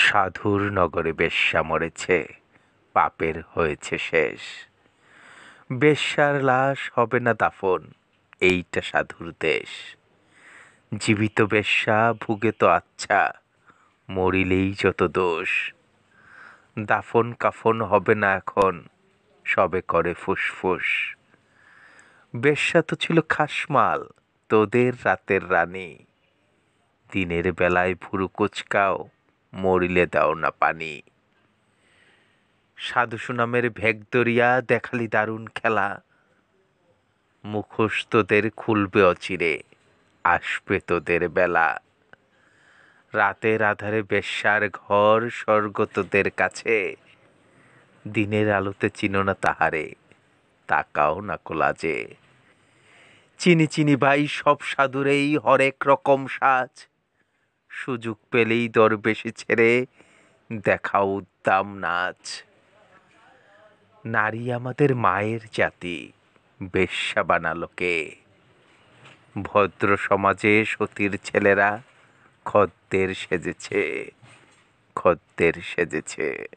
সাধুর নগরে বেশ্যা মরেছে, পাপের হয়েছে শেষ। বেশ্যার লাশ হবে না দাফন, এইটা সাধুর দেশ। জীবিত বেশ্যা ভুগে তো আচ্ছা, মরিলেই যত দোষ। দাফন কাফন হবে না এখন, সবে করে ফুসফুস। বেশ্যা তো ছিল খাসমাল, তোদের রাতের রানী। দিনের বেলায় ভুরু কুচকাও, মরিলে দাও না পানি। সাধু সুনামের ভেগ দরিয়া দেখালি দারুণ খেলা। মুখোশ তোদের খুলবে অচিরে, আসবে তোদের বেলা। রাতের আধারে বেশ্যার ঘর স্বর্গ তোদের কাছে। দিনের আলোতে চিনো না তাহারে, তাকাও না কোলাজে। চিনি চিনি ভাই সব সাধুরেই হরেক রকম সাজ। সুযোগ পেলেই দরবেশি ছেড়ে দেখাও উদ্দাম নাচ। নারী আমাদের মায়ের জাতি, বেশ্যা বানালো কে? ভদ্র সমাজে সতীর ছেলেরা খদ্দের সেজেছে, খদ্দের সেজেছে।